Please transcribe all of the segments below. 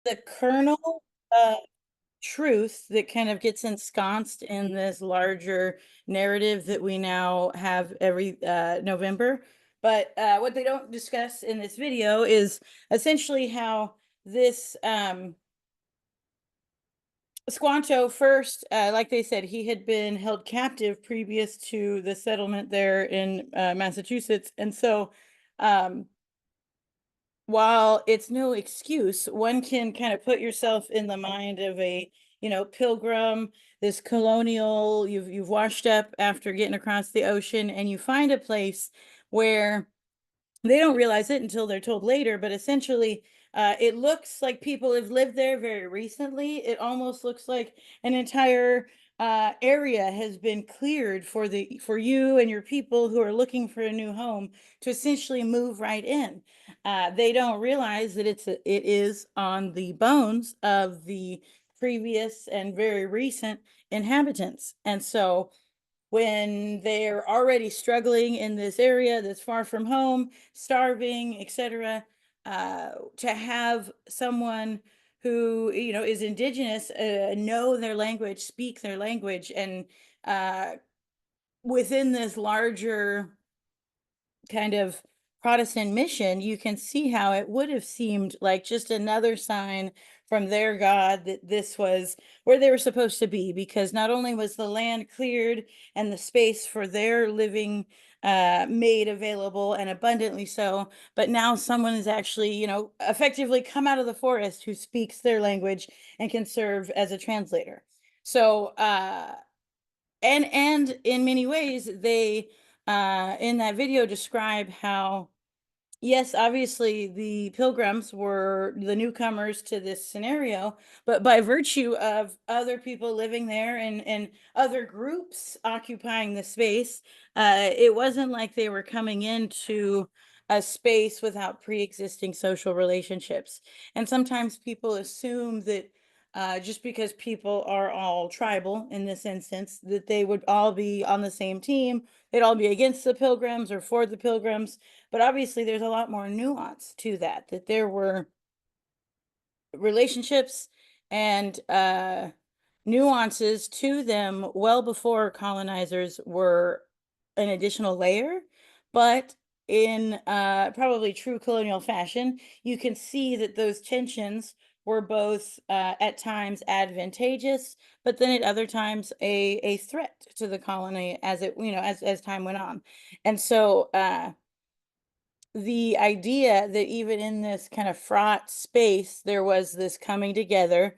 the kernel of truth that kind of gets ensconced in this larger narrative that we now have every November. But what they don't discuss in this video is essentially how this Squanto first, like they said, he had been held captive previous to the settlement there in Massachusetts. And so um, while it's no excuse, one can kind of put yourself in the mind of a, pilgrim, this colonial, you've washed up after getting across the ocean, and you find a place where they don't realize it until they're told later, but essentially, it looks like people have lived there very recently. It almost looks like an entire area has been cleared for you and your people who are looking for a new home to essentially move right in. They don't realize that it is on the bones of the previous and very recent inhabitants, and so when they're already struggling in this area that's far from home, starving, etc., to have someone who is indigenous know their language, speak their language, and uh, within this larger kind of Protestant mission, you can see how it would have seemed like just another sign from their God that this was where they were supposed to be, because not only was the land cleared and the space for their living made available and abundantly so, but now someone is actually, effectively come out of the forest who speaks their language and can serve as a translator. So, and in many ways, they in that video describe how, yes, obviously the pilgrims were the newcomers to this scenario, but by virtue of other people living there and other groups occupying the space, it wasn't like they were coming into a space without pre-existing social relationships. And sometimes people assume that just because people are all tribal in this instance, that they would all be on the same team, they'd all be against the pilgrims or for the pilgrims. But obviously, there's a lot more nuance to that, that there were relationships and nuances to them well before colonizers were an additional layer. But in probably true colonial fashion, you can see that those tensions were both at times advantageous, but then at other times a threat to the colony as it, as time went on. And so the idea that even in this kind of fraught space, there was this coming together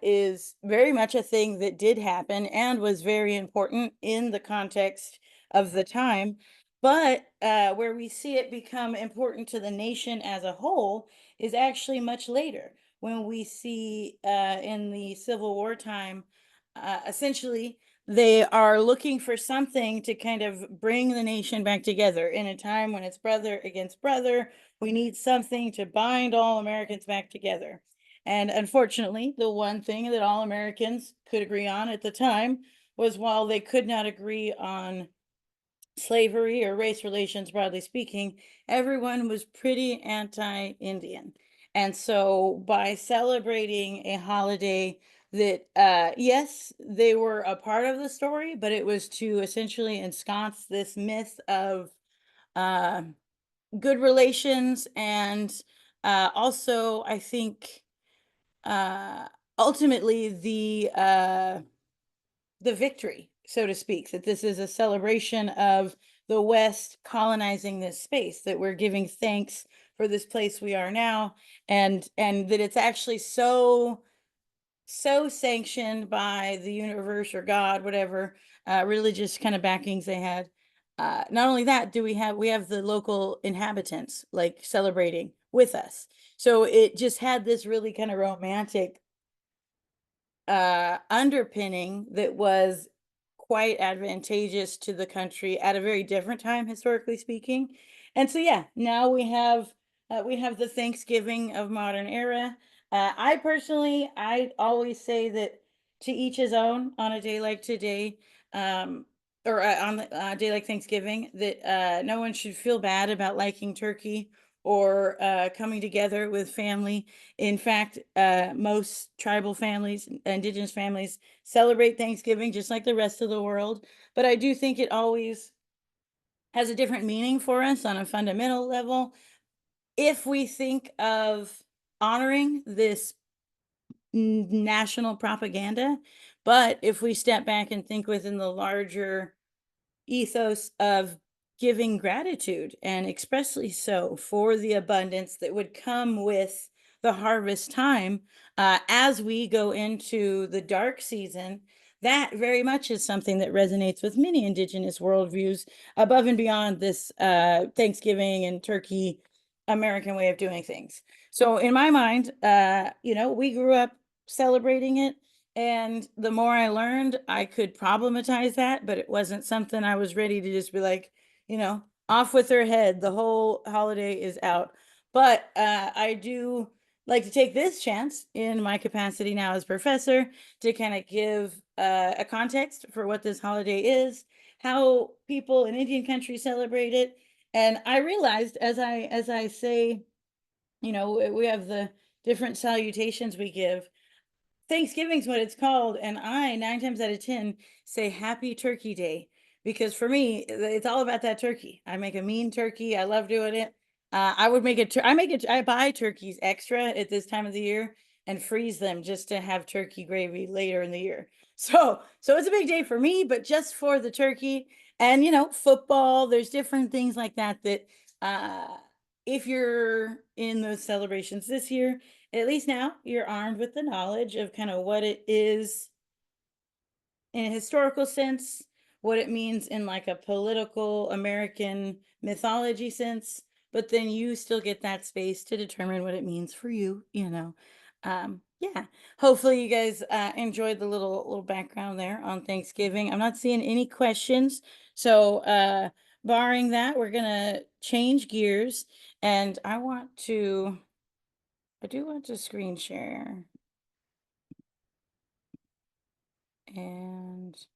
is very much a thing that did happen and was very important in the context of the time. But where we see it become important to the nation as a whole is actually much later, when we see in the Civil War time, essentially they are looking for something to kind of bring the nation back together in a time when it's brother against brother. We need something to bind all Americans back together. And unfortunately, the one thing that all Americans could agree on at the time was, while they could not agree on slavery or race relations, broadly speaking, everyone was pretty anti-Indian. And so by celebrating a holiday that, yes, they were a part of the story, but it was to essentially ensconce this myth of uh, good relations and also, I think, uh, ultimately the victory, so to speak, that this is a celebration of the West colonizing this space, that we're giving thanks for this place we are now, and that it's actually so sanctioned by the universe or God, whatever religious kind of backings they had. Not only that, we have the local inhabitants like celebrating with us. So it just had this really kind of romantic underpinning that was quite advantageous to the country at a very different time, historically speaking. And so, yeah, now we have the Thanksgiving of modern era. I personally, I always say that to each his own on a day like today, or on a day like Thanksgiving, that no one should feel bad about liking turkey or coming together with family. In fact, most tribal families, indigenous families, celebrate Thanksgiving just like the rest of the world. But I do think it always has a different meaning for us on a fundamental level. If we think of honoring this national propaganda, but if we step back and think within the larger ethos of giving gratitude, and expressly so, for the abundance that would come with the harvest time, as we go into the dark season, that very much is something that resonates with many indigenous worldviews above and beyond this Thanksgiving and turkey American way of doing things. So in my mind, we grew up celebrating it. And the more I learned, I could problematize that, but it wasn't something I was ready to just be like, off with her head. The whole holiday is out. But I do like to take this chance in my capacity now as professor to kind of give a context for what this holiday is, how people in Indian country celebrate it. And I realized as I say, we have the different salutations we give. Thanksgiving's what it's called, and I 9 times out of 10 say Happy Turkey Day, because for me it's all about that turkey. I make a mean turkey. I love doing it. I would make it. I buy turkeys extra at this time of the year and freeze them just to have turkey gravy later in the year. So it's a big day for me, but just for the turkey and football. There's different things like that uh, if you're in those celebrations this year, at least now you're armed with the knowledge of kind of what it is in a historical sense, what it means in like a political American mythology sense, but then you still get that space to determine what it means for you. Yeah. Hopefully you guys enjoyed the little background there on Thanksgiving. I'm not seeing any questions. So barring that, we're gonna change gears, and I do want to screen share. And it's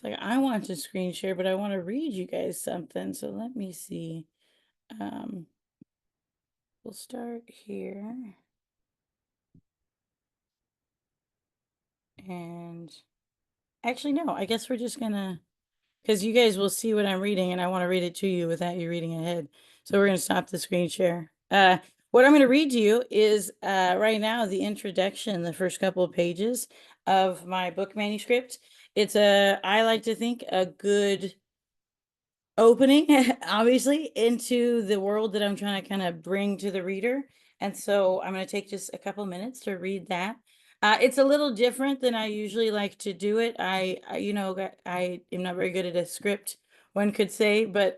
like I want to screen share, but I want to read you guys something. So let me see. Um, we'll start here. And actually, no, I guess we're just gonna, because you guys will see what I'm reading, and I want to read it to you without you reading ahead. So we're gonna stop the screen share. What I'm gonna read to you is right now the introduction, the first couple of pages of my book manuscript. It's I like to think, a good opening, obviously, into the world that I'm trying to kind of bring to the reader. And so I'm going to take just a couple minutes to read that. It's a little different than I usually like to do it. I am not very good at a script, one could say, but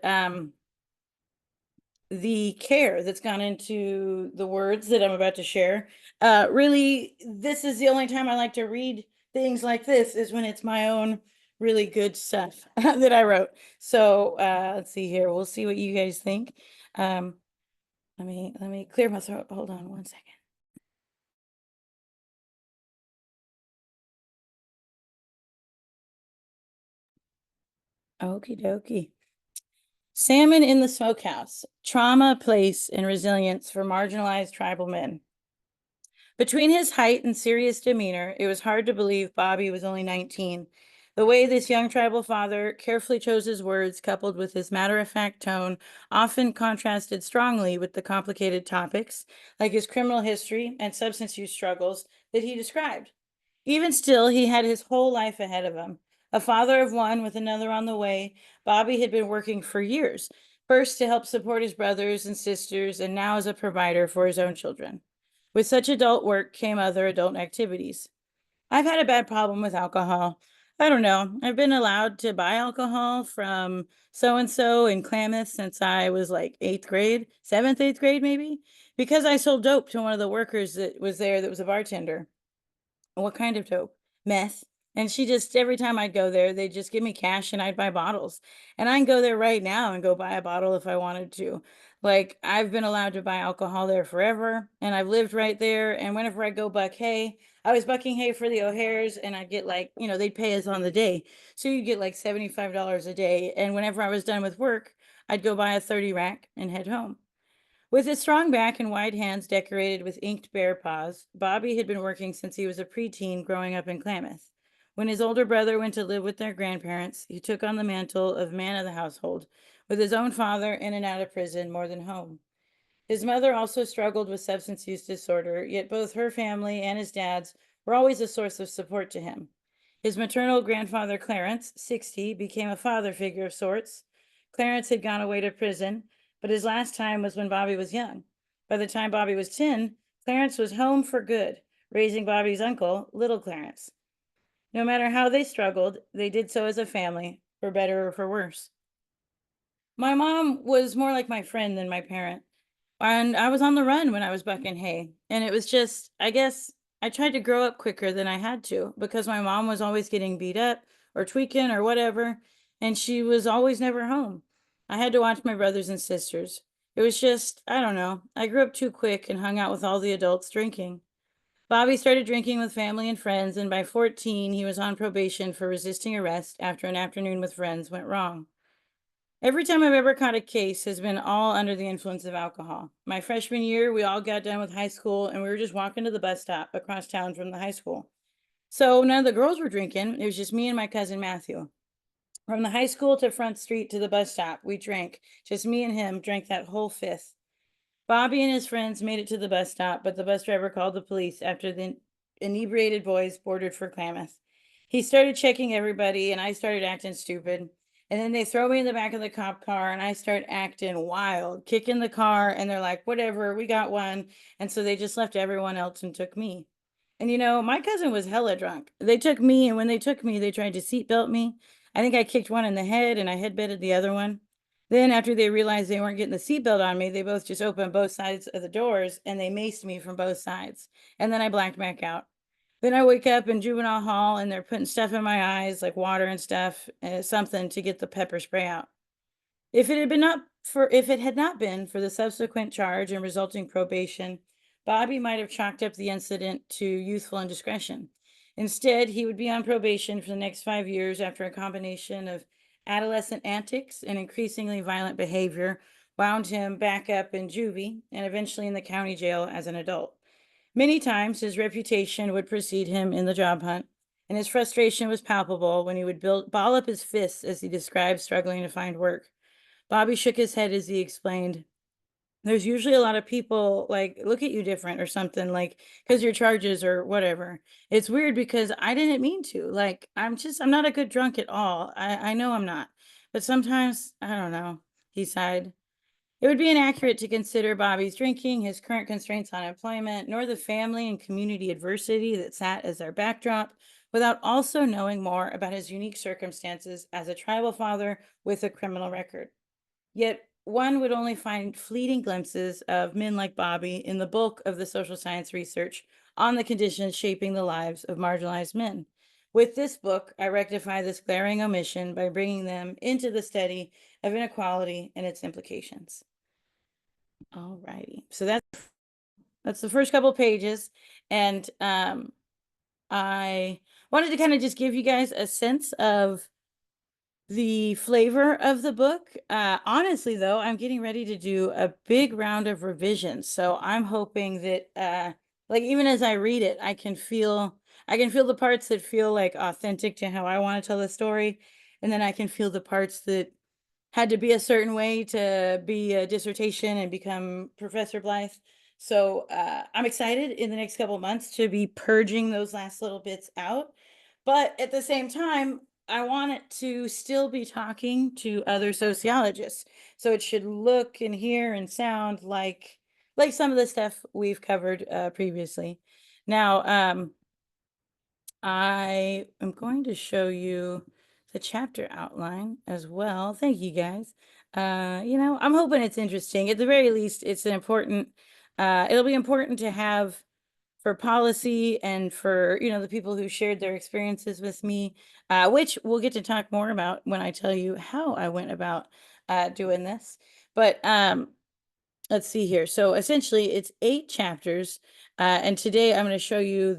the care that's gone into the words that I'm about to share. Really, this is the only time I like to read things like this, is when it's my own really good stuff that I wrote. So let's see here. We'll see what you guys think. Let me clear my throat. Hold on one second. Okie dokie. Salmon in the Smokehouse: Trauma, Place, and Resilience for Marginalized Tribal Men. Between his height and serious demeanor, it was hard to believe Bobby was only 19. The way this young tribal father carefully chose his words, coupled with his matter-of-fact tone, often contrasted strongly with the complicated topics, like his criminal history and substance use struggles, that he described. Even still, he had his whole life ahead of him. A father of one with another on the way, Bobby had been working for years, first to help support his brothers and sisters, and now as a provider for his own children. With such adult work came other adult activities. I've had a bad problem with alcohol. I don't know. I've been allowed to buy alcohol from so and so in Klamath since I was like eighth grade, seventh, eighth grade, maybe, because I sold dope to one of the workers that was there that was a bartender. What kind of dope? Meth. And she just, every time I'd go there, they'd just give me cash and I'd buy bottles. And I can go there right now and go buy a bottle if I wanted to. Like, I've been allowed to buy alcohol there forever, and I've lived right there. And whenever I go buck hay, I was bucking hay for the O'Hares, and I'd get like, they'd pay us on the day. So you get like $75 a day. And whenever I was done with work, I'd go buy a 30 rack and head home. With his strong back and wide hands decorated with inked bear paws, Bobby had been working since he was a preteen growing up in Klamath. When his older brother went to live with their grandparents, he took on the mantle of man of the household, with his own father in and out of prison more than home. His mother also struggled with substance use disorder, yet both her family and his dad's were always a source of support to him. His maternal grandfather, Clarence, 60, became a father figure of sorts. Clarence had gone away to prison, but his last time was when Bobby was young. By the time Bobby was 10, Clarence was home for good, raising Bobby's uncle, little Clarence. No matter how they struggled, they did so as a family, for better or for worse. My mom was more like my friend than my parent. And I was on the run when I was bucking hay. And it was just, I guess I tried to grow up quicker than I had to because my mom was always getting beat up or tweaking or whatever. And she was always never home. I had to watch my brothers and sisters. It was just, I don't know. I grew up too quick and hung out with all the adults drinking. Bobby started drinking with family and friends, and by 14, he was on probation for resisting arrest after an afternoon with friends went wrong. Every time I've ever caught a case has been all under the influence of alcohol. My freshman year, we all got done with high school and we were just walking to the bus stop across town from the high school. So none of the girls were drinking. It was just me and my cousin Matthew. From the high school to Front Street to the bus stop, we drank. Just me and him drank that whole fifth. Bobby and his friends made it to the bus stop, but the bus driver called the police after the inebriated boys boarded for Klamath. He started checking everybody, and I started acting stupid. And then they throw me in the back of the cop car, and I start acting wild, kicking the car, and they're like, whatever, we got one. And so they just left everyone else and took me. And my cousin was hella drunk. They took me, and when they took me, they tried to seatbelt me. I think I kicked one in the head, and I headbutted the other one. Then, after they realized they weren't getting the seatbelt on me, they both just opened both sides of the doors and they maced me from both sides. And then I blacked back out. Then I wake up in juvenile hall and they're putting stuff in my eyes, like water and stuff, something to get the pepper spray out. If it had not been for the subsequent charge and resulting probation, Bobby might have chalked up the incident to youthful indiscretion. Instead, he would be on probation for the next 5 years after a combination of adolescent antics and increasingly violent behavior wound him back up in juvie and eventually in the county jail as an adult. Many times his reputation would precede him in the job hunt, and his frustration was palpable when he would ball up his fists as he described struggling to find work. Bobby shook his head as he explained, there's usually a lot of people like look at you different or something like because your charges or whatever. It's weird because I didn't mean to. Like I'm not a good drunk at all. I know I'm not. But sometimes, I don't know. He sighed. It would be inaccurate to consider Bobby's drinking, his current constraints on employment, nor the family and community adversity that sat as their backdrop, without also knowing more about his unique circumstances as a tribal father with a criminal record. Yet one would only find fleeting glimpses of men like Bobby in the bulk of the social science research on the conditions shaping the lives of marginalized men. With this book, I rectify this glaring omission by bringing them into the study of inequality and its implications. All righty. So that's the first couple pages. And I wanted to kind of just give you guys a sense of the flavor of the book. Honestly, though, I'm getting ready to do a big round of revisions. So I'm hoping that like even as I read it, I can feel the parts that feel like authentic to how I want to tell the story. And then I can feel the parts that had to be a certain way to be a dissertation and become Professor Blythe. So I'm excited in the next couple of months to be purging those last little bits out. But at the same time, I want it to still be talking to other sociologists. So it should look and hear and sound like some of the stuff we've covered previously. Now, I am going to show you the chapter outline as well. Thank you guys. I'm hoping it's interesting. At the very least, it's an important, it'll be important to have for policy and for, the people who shared their experiences with me, which we'll get to talk more about when I tell you how I went about doing this. But let's see here. So essentially it's 8 chapters. And today I'm going to show you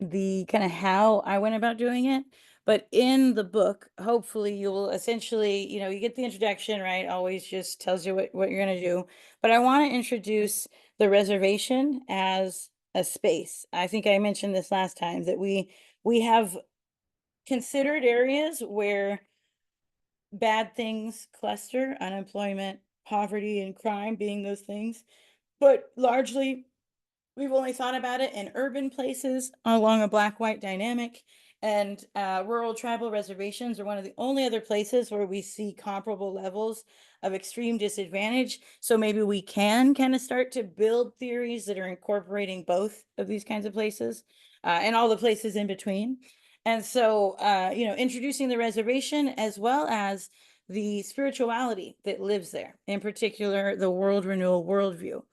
the kind of how I went about doing it. But in the book, hopefully you will essentially, you get the introduction, right? Always just tells you what you're going to do. But I want to introduce the reservation as a space. I think I mentioned this last time that we have considered areas where bad things cluster, unemployment, poverty, and crime being those things. But largely we've only thought about it in urban places along a black-white dynamic, and rural tribal reservations are one of the only other places where we see comparable levels of extreme disadvantage. So maybe we can kind of start to build theories that are incorporating both of these kinds of places and all the places in between. And so, introducing the reservation as well as the spirituality that lives there, in particular, the world renewal worldview.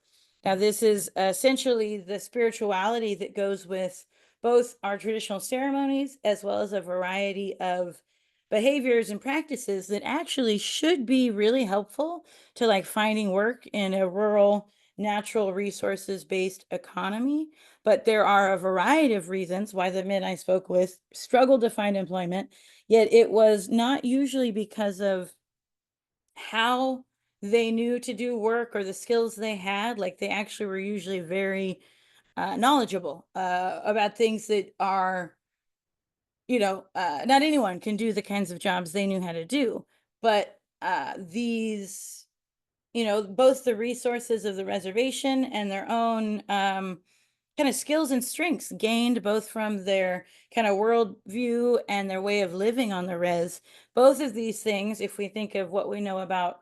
Now, this is essentially the spirituality that goes with both our traditional ceremonies as well as a variety of behaviors and practices that actually should be really helpful to like finding work in a rural, natural resources based economy. But there are a variety of reasons why the men I spoke with struggled to find employment, yet it was not usually because of how they knew to do work or the skills they had. Like they actually were usually very knowledgeable about things that are, not anyone can do the kinds of jobs they knew how to do. But these, both the resources of the reservation and their own kind of skills and strengths gained both from their kind of worldview and their way of living on the res. Both of these things, if we think of what we know about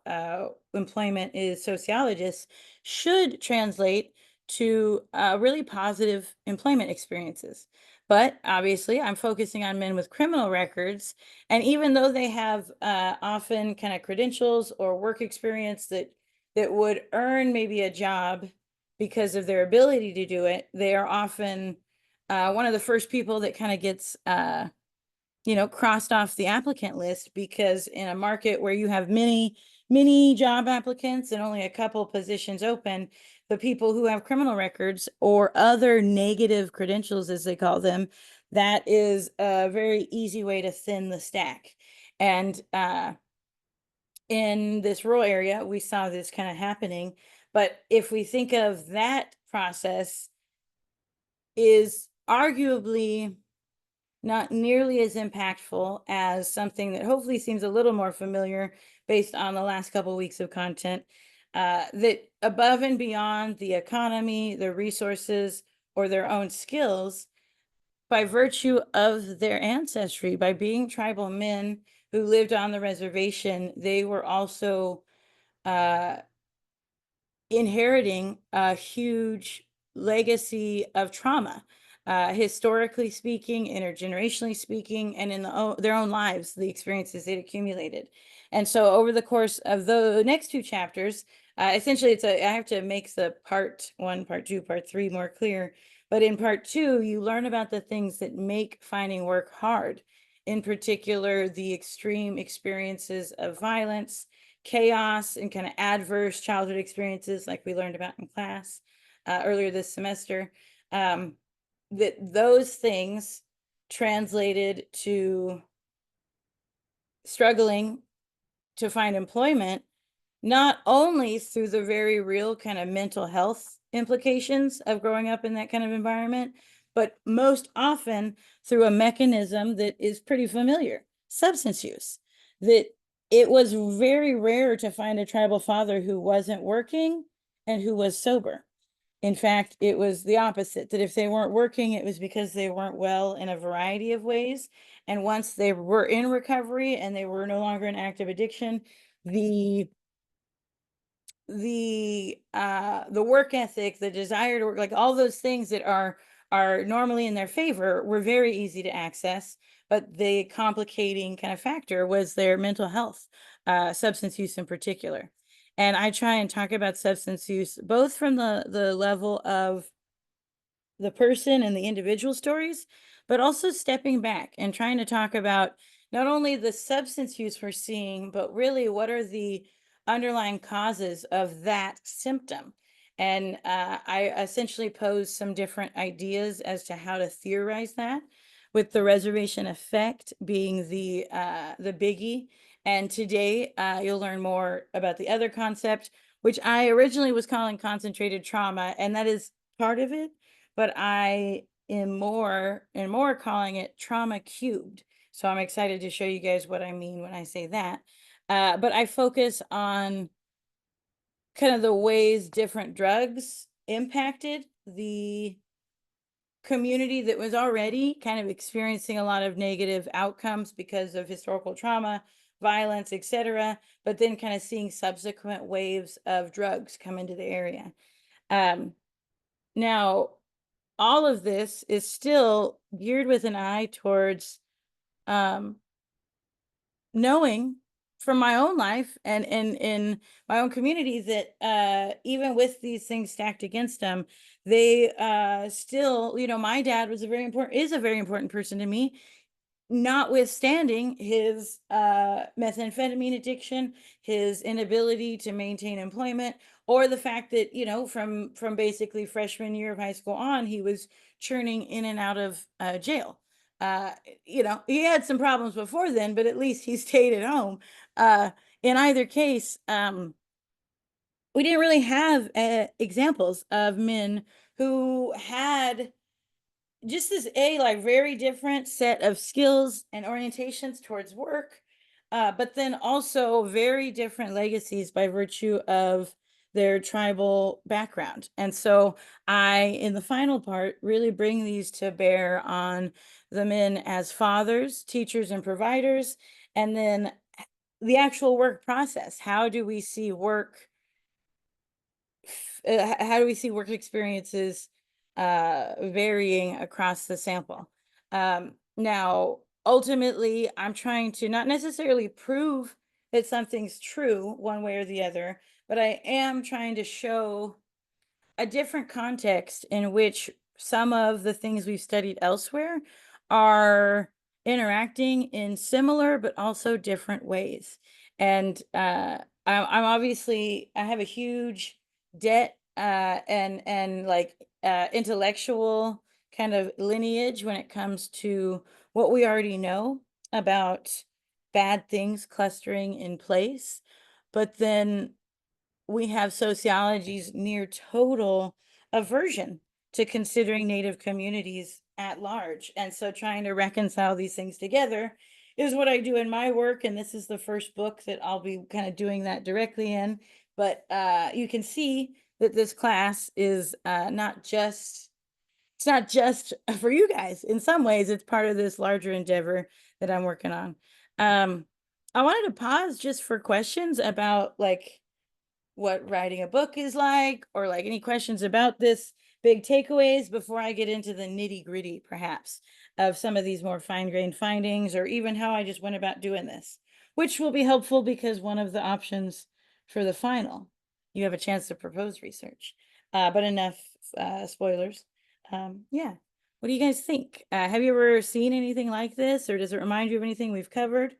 employment is sociologists, should translate to really positive employment experiences. But obviously, I'm focusing on men with criminal records. And even though they have often kind of credentials or work experience that would earn maybe a job because of their ability to do it, they are often one of the first people that kind of gets, crossed off the applicant list, because in a market where you have many job applicants and only a couple positions open, the people who have criminal records or other negative credentials, as they call them, that is a very easy way to thin the stack. And in this rural area, we saw this kind of happening. But if we think of that process is arguably not nearly as impactful as something that hopefully seems a little more familiar based on the last couple of weeks of content, that above and beyond the economy, the resources, or their own skills, by virtue of their ancestry, by being tribal men who lived on the reservation, they were also uh, inheriting a huge legacy of trauma, historically speaking, intergenerationally speaking, and in their own lives, the experiences they'd accumulated. And so over the course of the next two chapters, essentially I have to make the part one, part two, part three more clear. But in part two, you learn about the things that make finding work hard, in particular, the extreme experiences of violence, chaos, and kind of adverse childhood experiences like we learned about in class earlier this semester. That those things translated to struggling to find employment, not only through the very real kind of mental health implications of growing up in that kind of environment, but most often through a mechanism that is pretty familiar: substance use. That it was very rare to find a tribal father who wasn't working and who was sober. In fact, it was the opposite, that if they weren't working, it was because they weren't well in a variety of ways. And once they were in recovery and they were no longer in active addiction, the the work ethic, the desire to work, like all those things that are normally in their favor, were very easy to access. But the complicating kind of factor was their mental health, substance use in particular. And I try and talk about substance use both from the level of the person and the individual stories, but also stepping back and trying to talk about not only the substance use we're seeing, but really what are the underlying causes of that symptom. And I essentially posed some different ideas as to how to theorize that, with the reservation effect being the biggie. And today you'll learn more about the other concept, which I originally was calling concentrated trauma, and that is part of it, but I am more and more calling it trauma cubed. So I'm excited to show you guys what I mean when I say that. But I focus on kind of the ways different drugs impacted the community that was already kind of experiencing a lot of negative outcomes because of historical trauma, violence, etc., but then kind of seeing subsequent waves of drugs come into the area. Now, all of this is still geared with an eye towards um, knowing from my own life and in my own community that even with these things stacked against them, they still, my dad was is a very important person to me, notwithstanding his methamphetamine addiction, his inability to maintain employment, or the fact that, from basically freshman year of high school on, he was churning in and out of jail. uh he had some problems before then, but at least he stayed at home. In either case, we didn't really have examples of men who had just this like very different set of skills and orientations towards work, but then also very different legacies by virtue of their tribal background. And so I, in the final part, really bring these to bear on the men as fathers, teachers, and providers, and then the actual work process. How do we see work how do we see work experiences varying across the sample? Now, ultimately, I'm trying to not necessarily prove that something's true one way or the other, but I am trying to show a different context in which some of the things we've studied elsewhere are interacting in similar but also different ways. And I'm obviously, I have a huge debt and like intellectual kind of lineage when it comes to what we already know about bad things clustering in place. But then we have sociology's near total aversion to considering Native communities at large. And so trying to reconcile these things together is what I do in my work. And this is the first book that I'll be kind of doing that directly in. But you can see that this class is it's not just for you guys. In some ways, it's part of this larger endeavor that I'm working on. I wanted to pause just for questions about like what writing a book is like, or like any questions about this big takeaways before I get into the nitty gritty, perhaps, of some of these more fine grained findings, or even how I just went about doing this, which will be helpful because one of the options for the final, you have a chance to propose research. But enough spoilers. Yeah. What do you guys think? Have you ever seen anything like this, or does it remind you of anything we've covered?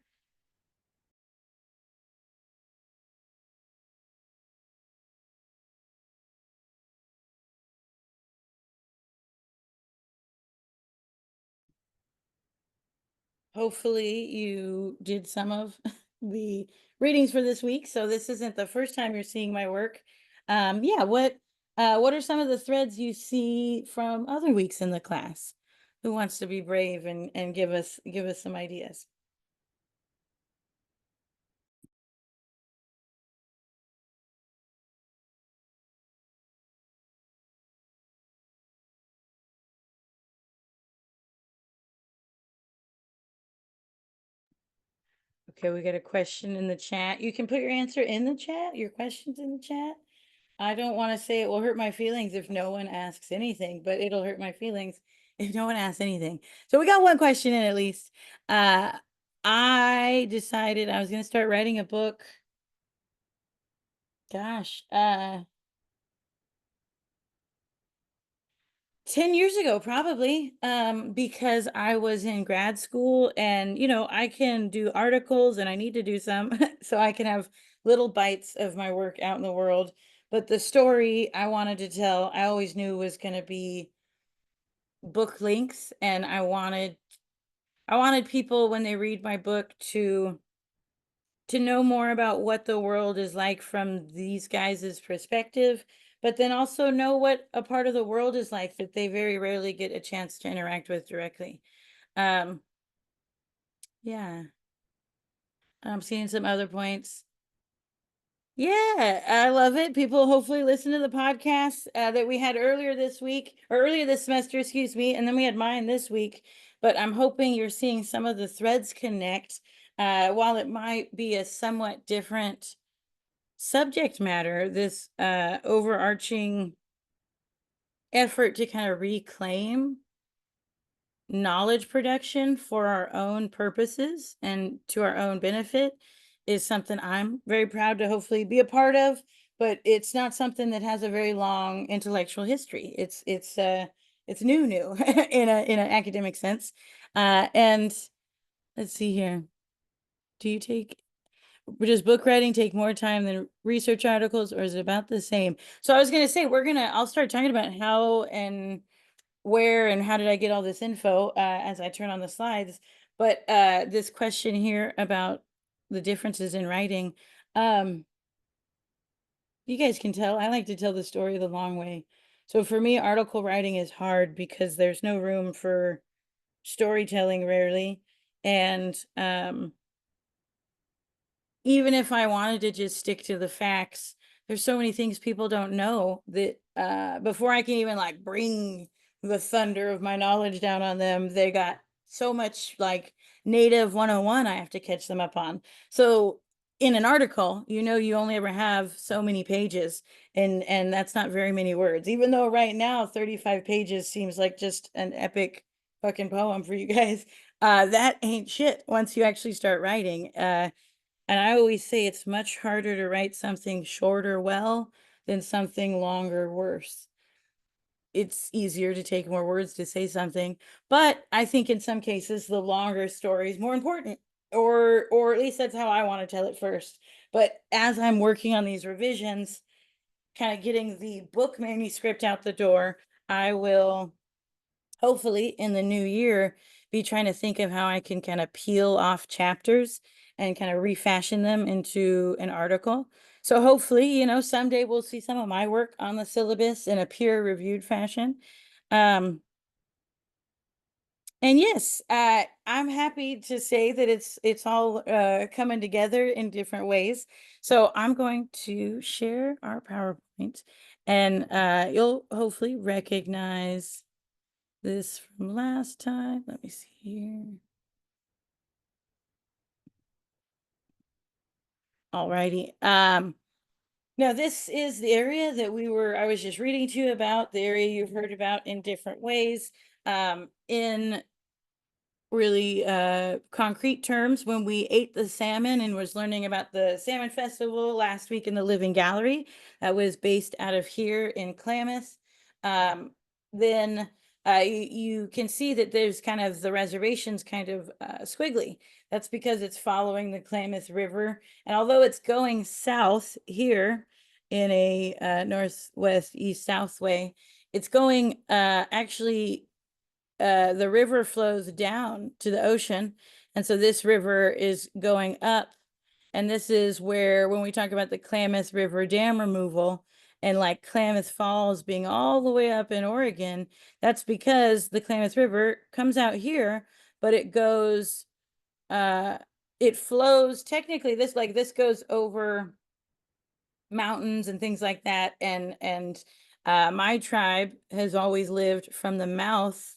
Hopefully you did some of the readings for this week, so this isn't the first time you're seeing my work. Yeah, what are some of the threads you see from other weeks in the class? Who wants to be brave and give us some ideas? Okay, we got a question in the chat. You can put your answer in the chat, your questions in the chat. I don't want to say it will hurt my feelings if no one asks anything, but it'll hurt my feelings if no one asks anything. So we got one question in at least. Uh, I decided I was going to start writing a book. Gosh, 10 years ago, probably, because I was in grad school and, I can do articles and I need to do some so I can have little bites of my work out in the world. but the story I wanted to tell, I always knew was going to be book length, and I wanted people when they read my book to know more about what the world is like from these guys' perspective, but then also know what a part of the world is like that they very rarely get a chance to interact with directly. Um, yeah, I'm seeing some other points. Yeah, I love it. People hopefully listen to the podcast that we had earlier this week, or earlier this semester, excuse me, and then we had mine this week. But I'm hoping you're seeing some of the threads connect. While it might be a somewhat different subject matter, this overarching effort to kind of reclaim knowledge production for our own purposes and to our own benefit is something I'm very proud to hopefully be a part of, but it's not something that has a very long intellectual history. It's new in an academic sense. And let's see here. Do you take Does book writing take more time than research articles, or is it about the same? So I was going to say, I'll start talking about how and where and how did I get all this info as I turn on the slides. But this question here about the differences in writing, um, you guys can tell I like to tell the story the long way. So for me, article writing is hard because there's no room for storytelling rarely. And even if I wanted to just stick to the facts, there's so many things people don't know that before I can even like bring the thunder of my knowledge down on them, they got so much like native 101 I have to catch them up on. So in an article, you only ever have so many pages, and that's not very many words. Even though right now 35 pages seems like just an epic fucking poem for you guys. That ain't shit once you actually start writing. And I always say it's much harder to write something shorter well than something longer worse. It's easier to take more words to say something, but I think in some cases the longer story is more important, or at least that's how I want to tell it first. But as I'm working on these revisions, kind of getting the book manuscript out the door, I will hopefully in the new year be trying to think of how I can kind of peel off chapters and kind of refashion them into an article. So hopefully, someday we'll see some of my work on the syllabus in a peer reviewed fashion. Um, and yes, I'm happy to say that it's all coming together in different ways. So I'm going to share our PowerPoint, and you'll hopefully recognize this from last time. Let me see here. Alrighty. Now this is the area that I was just reading to you about, the area you've heard about in different ways. In really concrete terms, when we ate the salmon and was learning about the salmon festival last week in the Living Gallery that was based out of here in Klamath, then you can see that there's kind of the reservations kind of squiggly. That's because it's following the Klamath River, and although it's going south here in a northwest east south way, it's going actually the river flows down to the ocean. And so this river is going up. And this is where, when we talk about the Klamath River dam removal and like Klamath Falls being all the way up in Oregon, that's because the Klamath River comes out here, but uh, it flows technically this goes over mountains and things like that. And my tribe has always lived from the mouth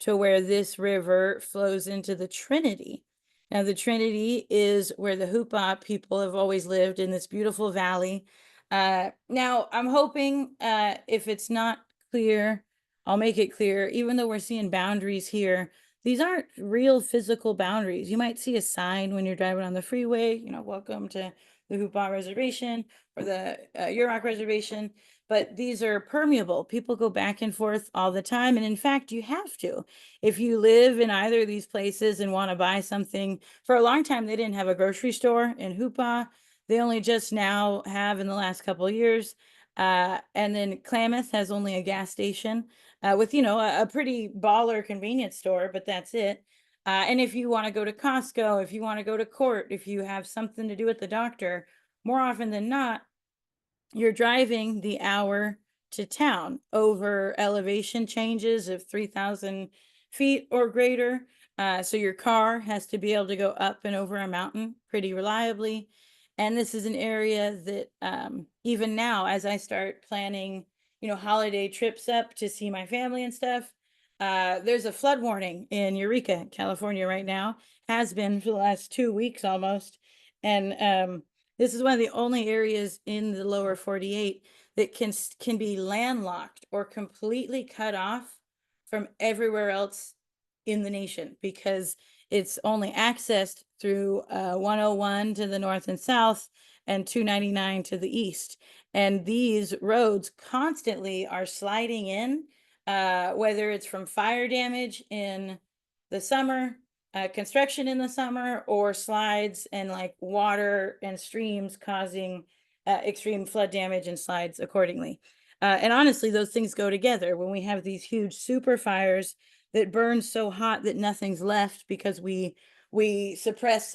to where this river flows into the Trinity. Now, the Trinity is where the Hupa people have always lived, in this beautiful valley. Now, I'm hoping if it's not clear, I'll make it clear. Even though we're seeing boundaries here, these aren't real physical boundaries. You might see a sign when you're driving on the freeway, welcome to the Hupa Reservation or the Yurok Reservation, but these are permeable. People go back and forth all the time. And in fact, you have to. If you live in either of these places and want to buy something, for a long time, they didn't have a grocery store in Hupa. They only just now have, in the last couple of years, And then Klamath has only a gas station with, a pretty baller convenience store, but that's it. And if you want to go to Costco, if you want to go to court, if you have something to do with the doctor, more often than not, you're driving the hour to town over elevation changes of 3,000 feet or greater. So your car has to be able to go up and over a mountain pretty reliably. And this is an area that even now, as I start planning, holiday trips up to see my family and stuff, there's a flood warning in Eureka, California right now, has been for the last 2 weeks almost. And this is one of the only areas in the lower 48 that can be landlocked or completely cut off from everywhere else in the nation, because it's only accessed through 101 to the north and south and 299 to the east. And these roads constantly are sliding in, whether it's from fire damage in the summer, construction in the summer, or slides and like water and streams causing extreme flood damage and slides accordingly. And honestly, those things go together. When we have these huge super fires that burn so hot that nothing's left because we suppress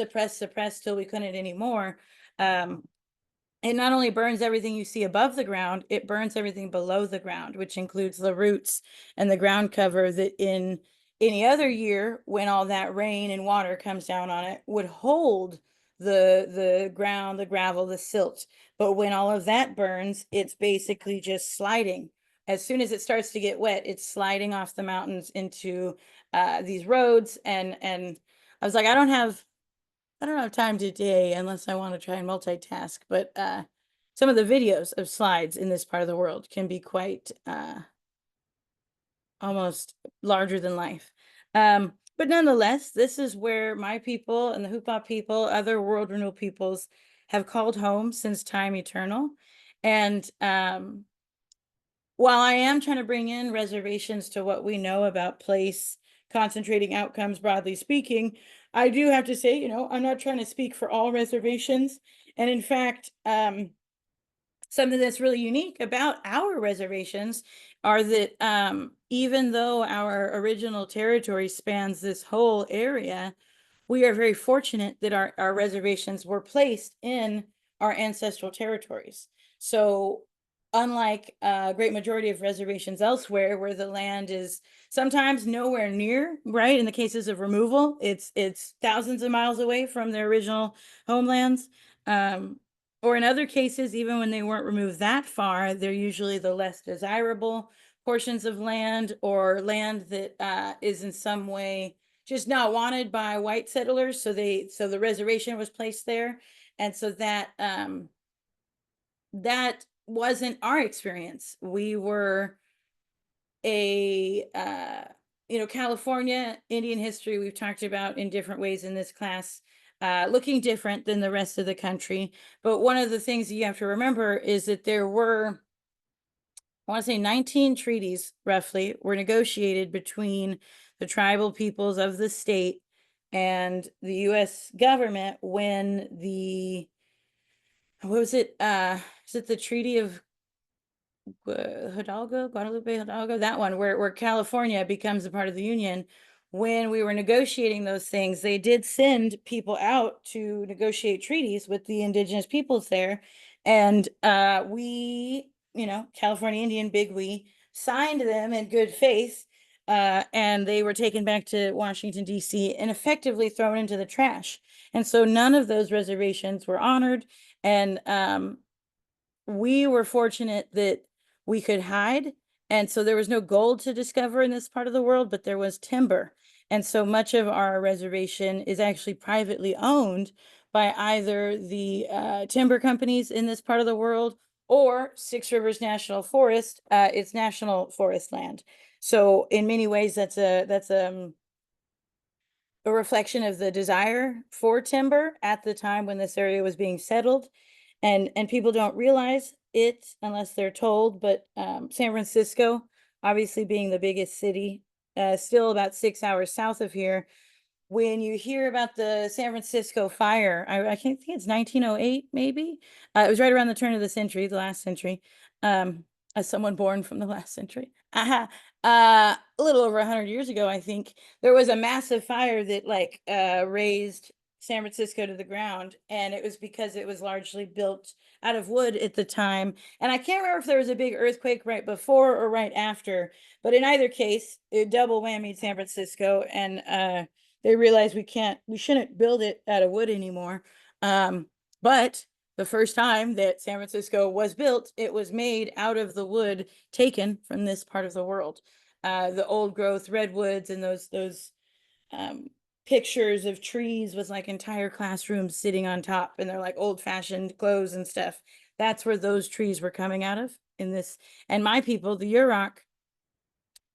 till we couldn't anymore. It not only burns everything you see above the ground, it burns everything below the ground, which includes the roots and the ground cover that in any other year, when all that rain and water comes down on it, would hold the ground, the gravel, the silt. But when all of that burns, it's basically just sliding. As soon as it starts to get wet, it's sliding off the mountains into these roads. And I was like, I don't have time today unless I want to try and multitask, but some of the videos of slides in this part of the world can be quite almost larger than life. But nonetheless, this is where my people and the Hupa people, other world renewal peoples, have called home since time eternal. And while I am trying to bring in reservations to what we know about place concentrating outcomes, broadly speaking, I do have to say, I'm not trying to speak for all reservations. And in fact, something that's really unique about our reservations are that even though our original territory spans this whole area, we are very fortunate that our reservations were placed in our ancestral territories. So unlike a great majority of reservations elsewhere, where the land is sometimes nowhere near, right? In the cases of removal, it's thousands of miles away from their original homelands. Or in other cases, even when they weren't removed that far, they're usually the less desirable portions of land, or land that is in some way just not wanted by white settlers. So the reservation was placed there. And so that wasn't our experience. We were California Indian history we've talked about in different ways in this class, looking different than the rest of the country. But one of the things that you have to remember is that there were, I want to say 19 treaties roughly were negotiated between the tribal peoples of the state and the US government when what was it? Is it the Treaty of Guadalupe Hidalgo, that one where California becomes a part of the Union? When we were negotiating those things, they did send people out to negotiate treaties with the indigenous peoples there. And we, California Indian, big we, signed them in good faith. And they were taken back to Washington, D.C. and effectively thrown into the trash. And so none of those reservations were honored. And we were fortunate that we could hide. And so there was no gold to discover in this part of the world, but there was timber. And so much of our reservation is actually privately owned by either the timber companies in this part of the world or Six Rivers National Forest. It's national forest land. So in many ways, that's a reflection of the desire for timber at the time when this area was being settled. And people don't realize it unless they're told, but San Francisco, obviously being the biggest city, still about 6 hours south of here. When you hear about the San Francisco fire, I can't think it's 1908, maybe. It was right around the turn of the century, the last century. As someone born from the last century. A little over 100 years ago, I think there was a massive fire that like raised San Francisco to the ground, and it was because it was largely built out of wood at the time. And I can't remember if there was a big earthquake right before or right after, but in either case, it double whammied San Francisco, and they realized we shouldn't build it out of wood anymore. But the first time that San Francisco was built, it was made out of the wood taken from this part of the world. The old growth redwoods and those pictures of trees with like entire classrooms sitting on top, and they're like old fashioned clothes and stuff. That's where those trees were coming out of in this. And my people, the Yurok,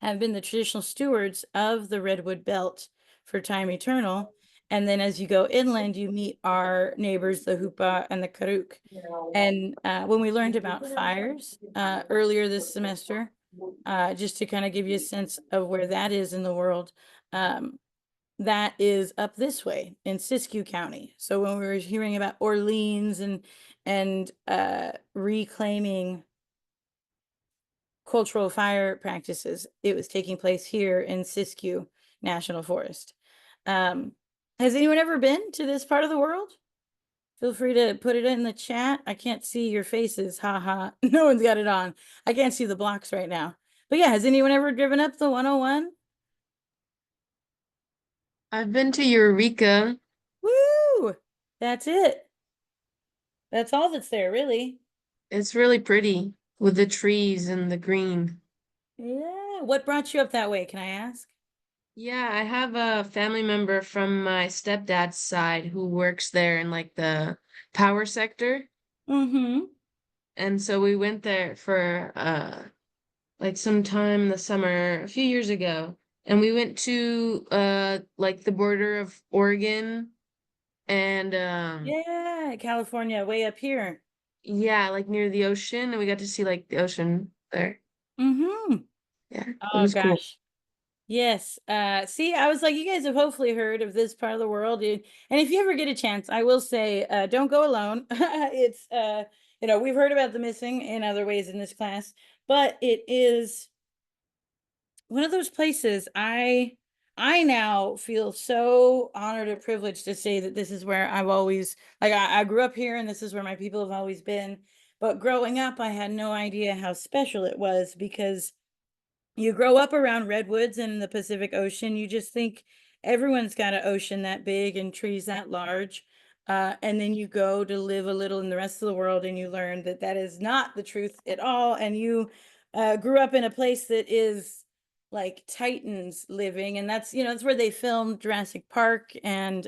have been the traditional stewards of the redwood belt for time eternal. And then as you go inland, you meet our neighbors, the Hupa and the Karuk. And when we learned about fires earlier this semester, just to kind of give you a sense of where that is in the world, that is up this way in Siskiyou County. So when we were hearing about Orleans and reclaiming cultural fire practices, it was taking place here in Siskiyou National Forest. Has anyone ever been to this part of the world? Feel free to put it in the chat. I can't see your faces. Haha. No one's got it on. I can't see the blocks right now. But yeah, has anyone ever driven up the 101? I've been to Eureka. Woo! That's it. That's all that's there, really. It's really pretty with the trees and the green. Yeah. What brought you up that way, can I ask? Yeah, I have a family member from my stepdad's side who works there in like the power sector. Mm-hmm. And so we went there for like some time in the summer a few years ago. And we went to like the border of Oregon and Yeah, California, way up here. yeah, like near the ocean, and we got to see like the ocean there. Mm-hmm. Yeah, it Oh was cool. gosh. Yes. See, I was like, you guys have hopefully heard of this part of the world. And if you ever get a chance, I will say, don't go alone. It's we've heard about the missing in other ways in this class, but it is one of those places I now feel so honored and privileged to say that this is where I've always like I grew up here and this is where my people have always been. But growing up, I had no idea how special it was because you grow up around redwoods in the Pacific Ocean, you just think everyone's got an ocean that big and trees that large. And then you go to live a little in the rest of the world and you learn that that is not the truth at all. And you grew up in a place that is like Titans living. And that's where they filmed Jurassic Park and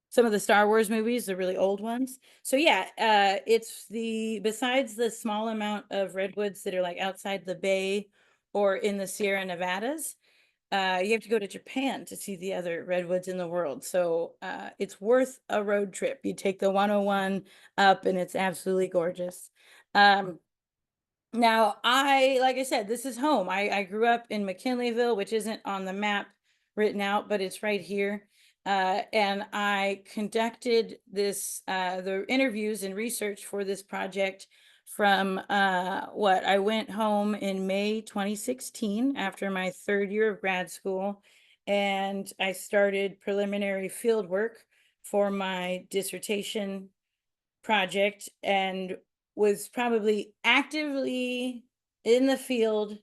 some of the Star Wars movies, the really old ones. So yeah, it's besides the small amount of redwoods that are like outside the bay or in the Sierra Nevadas, you have to go to Japan to see the other redwoods in the world. So it's worth a road trip. You take the 101 up and it's absolutely gorgeous. Um, Now, like I said, this is home. I grew up in McKinleyville, which isn't on the map written out, but it's right here. And I conducted the interviews and research for this project from I went home in May 2016 after my third year of grad school, and I started preliminary field work for my dissertation project and was probably actively in the field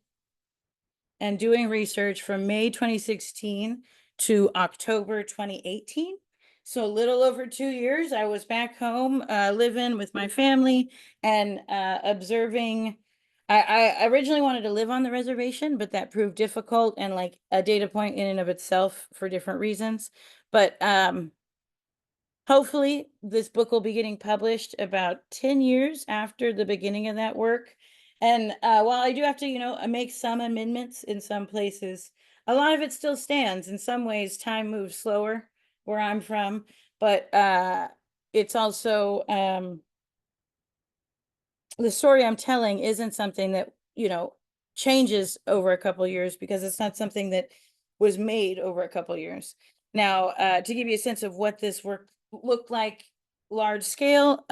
and doing research from May 2016 to October 2018. So a little over 2 years, I was back home living with my family and observing. I originally wanted to live on the reservation, but that proved difficult and like a data point in and of itself for different reasons. But hopefully, this book will be getting published about 10 years after the beginning of that work. And while I do have to, make some amendments in some places, a lot of it still stands. In some ways, time moves slower where I'm from, but it's also the story I'm telling isn't something that, changes over a couple years because it's not something that was made over a couple years. Now, to give you a sense of what this work looked like large scale.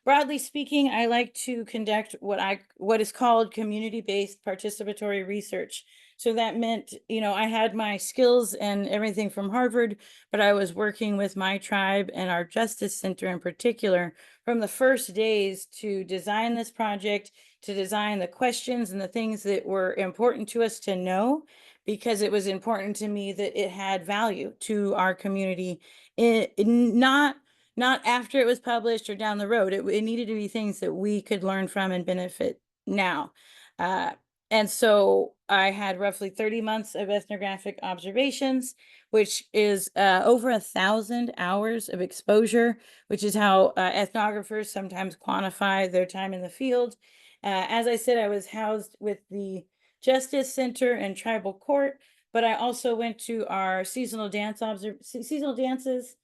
Broadly speaking, I like to conduct what is called community-based participatory research. So that meant, I had my skills and everything from Harvard, but I was working with my tribe and our Justice Center in particular from the first days to design this project, to design the questions and the things that were important to us to know, because it was important to me that it had value to our community. Not after it was published or down the road. It needed to be things that we could learn from and benefit now. Uh, and so I had roughly 30 months of ethnographic observations, which is over 1,000 hours of exposure, which is how ethnographers sometimes quantify their time in the field. As I said, I was housed with the Justice Center and Tribal Court, but I also went to our seasonal dances,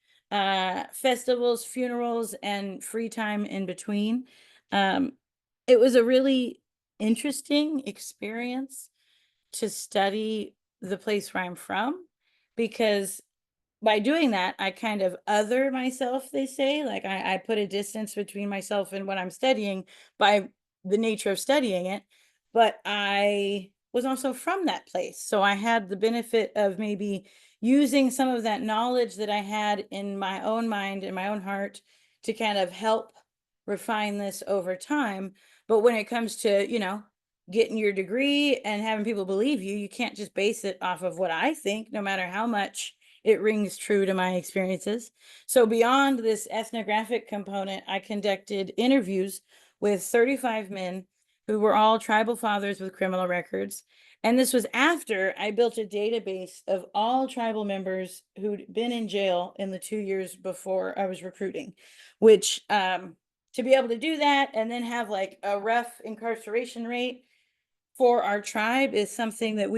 festivals, funerals, and free time in between. Um, it was a really interesting experience to study the place where I'm from, because by doing that, I kind of other myself, they say. Like I put a distance between myself and what I'm studying by the nature of studying it. But I was also from that place. So I had the benefit of maybe using some of that knowledge that I had in my own mind and my own heart to kind of help refine this over time. But when it comes to, getting your degree and having people believe you, you can't just base it off of what I think, no matter how much it rings true to my experiences. So beyond this ethnographic component, I conducted interviews with 35 men who were all tribal fathers with criminal records. And this was after I built a database of all tribal members who'd been in jail in the 2 years before I was recruiting, which to be able to do that and then have like a rough incarceration rate for our tribe is something that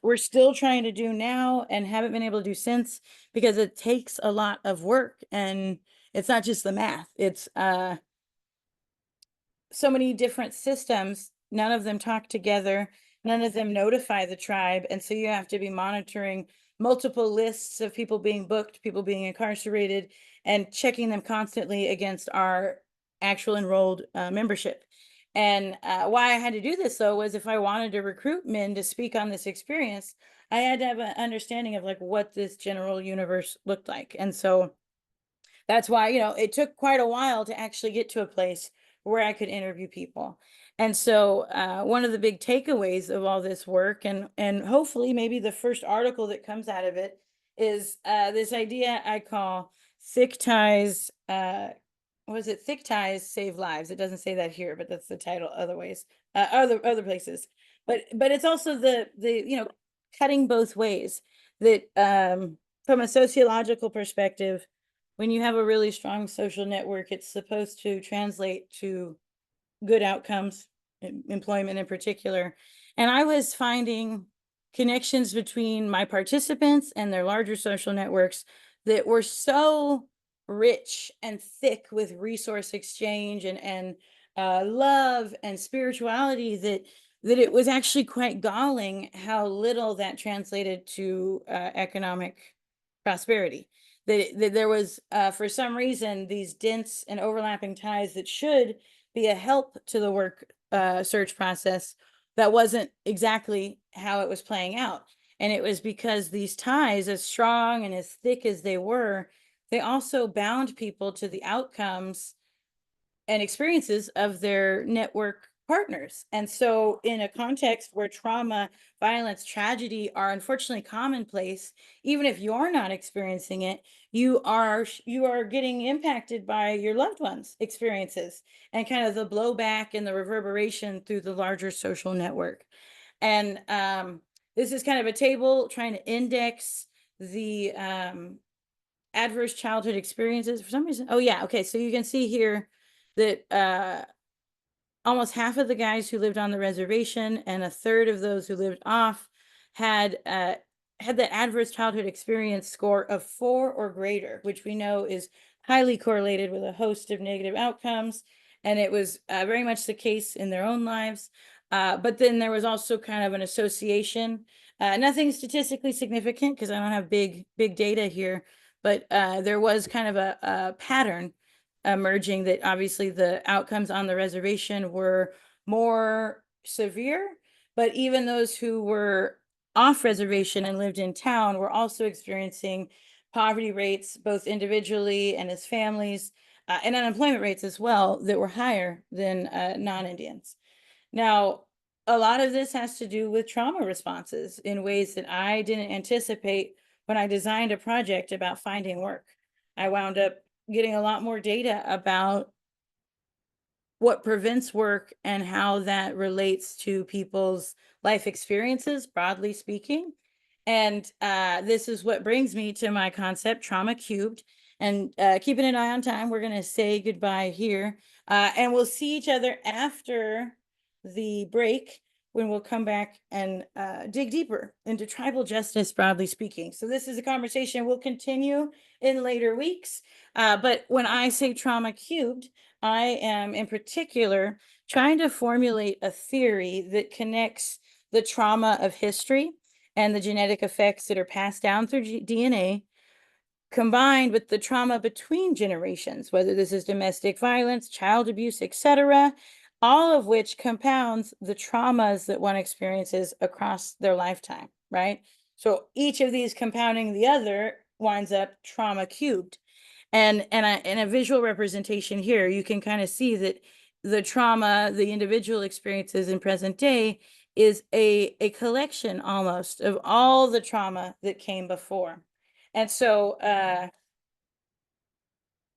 we're still trying to do now and haven't been able to do since, because it takes a lot of work, and it's not just the math. It's so many different systems, none of them talk together, none of them notify the tribe, and so you have to be monitoring multiple lists of people being booked, people being incarcerated, and checking them constantly against our actual enrolled membership. And why I had to do this, though, was if I wanted to recruit men to speak on this experience, I had to have an understanding of like what this general universe looked like. And so that's why, it took quite a while to actually get to a place where I could interview people. And so one of the big takeaways of all this work, and hopefully maybe the first article that comes out of it, is this idea I call thick ties. Was it thick ties save lives? It doesn't say that here, but that's the title other ways, other places. But it's also the cutting both ways, that from a sociological perspective, when you have a really strong social network, it's supposed to translate to good outcomes, employment in particular. And I was finding connections between my participants and their larger social networks that were so rich and thick with resource exchange and love and spirituality, that it was actually quite galling how little that translated to economic prosperity. That there was, for some reason, these dense and overlapping ties that should be a help to the work search process, that wasn't exactly how it was playing out. And it was because these ties, as strong and as thick as they were, they also bound people to the outcomes and experiences of their network partners. And so in a context where trauma, violence, tragedy are unfortunately commonplace, even if you're not experiencing it, you are getting impacted by your loved ones' experiences and kind of the blowback and the reverberation through the larger social network. And this is kind of a table trying to index the adverse childhood experiences for some reason. Oh yeah, okay. So you can see here that almost half of the guys who lived on the reservation and a third of those who lived off had the adverse childhood experience score of 4 or greater, which we know is highly correlated with a host of negative outcomes. And it was very much the case in their own lives. But then there was also kind of an association, nothing statistically significant because I don't have big data here, but there was kind of a pattern emerging that obviously the outcomes on the reservation were more severe, but even those who were off reservation and lived in town were also experiencing poverty rates, both individually and as families, and unemployment rates as well, that were higher than non-Indians. Now, a lot of this has to do with trauma responses in ways that I didn't anticipate when I designed a project about finding work. I wound up getting a lot more data about what prevents work and how that relates to people's life experiences, broadly speaking. And this is what brings me to my concept, Trauma Cubed. And keeping an eye on time, we're going to say goodbye here. And we'll see each other after the break when we'll come back and dig deeper into tribal justice, broadly speaking. So this is a conversation we'll continue in later weeks. But when I say Trauma Cubed, I am in particular trying to formulate a theory that connects the trauma of history and the genetic effects that are passed down through DNA, combined with the trauma between generations, whether this is domestic violence, child abuse, etc., all of which compounds the traumas that one experiences across their lifetime, right? So each of these compounding the other winds up trauma cubed. And in a visual representation here, you can kind of see that the trauma the individual experiences in present day is a collection almost of all the trauma that came before. And so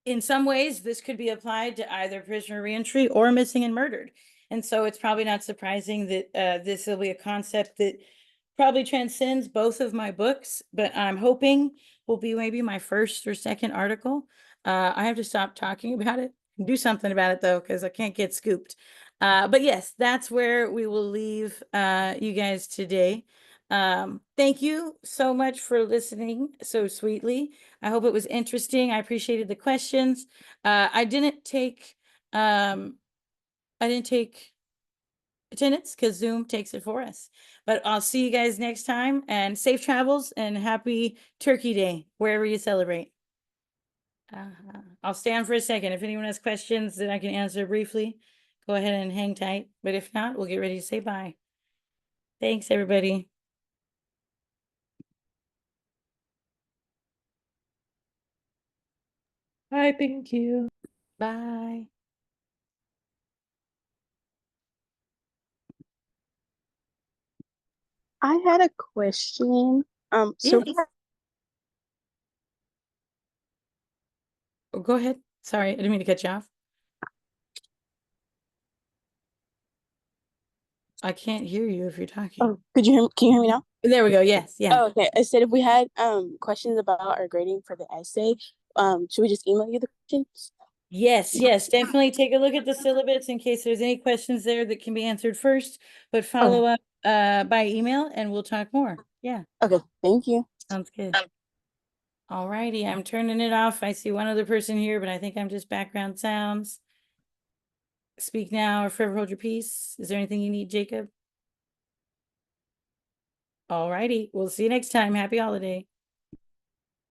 in some ways, this could be applied to either prisoner reentry or missing and murdered. And so it's probably not surprising that this will be a concept that probably transcends both of my books, but I'm hoping will be maybe my first or second article. I have to stop talking about it and do something about it though, because I can't get scooped. But yes, that's where we will leave you guys today. Thank you so much for listening so sweetly. I hope it was interesting. I appreciated the questions. I didn't take attendance because Zoom takes it for us. But I'll see you guys next time, and safe travels and happy Turkey Day, wherever you celebrate. I'll stand for a second. If anyone has questions that I can answer briefly, go ahead and hang tight. But if not, we'll get ready to say bye. Thanks, everybody. Bye, thank you. Bye. I had a question. So Yeah. Oh, go ahead. Sorry, I didn't mean to cut you off. I can't hear you if you're talking. oh, could you hear me? Can you hear me now? There we go. Yes. Yeah. Oh, okay. I said if we had questions about our grading for the essay, should we just email you the questions? Yes, definitely take a look at the syllabus in case there's any questions there that can be answered first, but follow up by email and we'll talk more. Yeah, Okay, thank you. sounds good. All righty, I'm turning it off. I see one other person here, but I think I'm just background sounds. Speak now or forever hold your peace. Is there anything you need, Jacob? All righty, we'll see you next time. Happy holiday.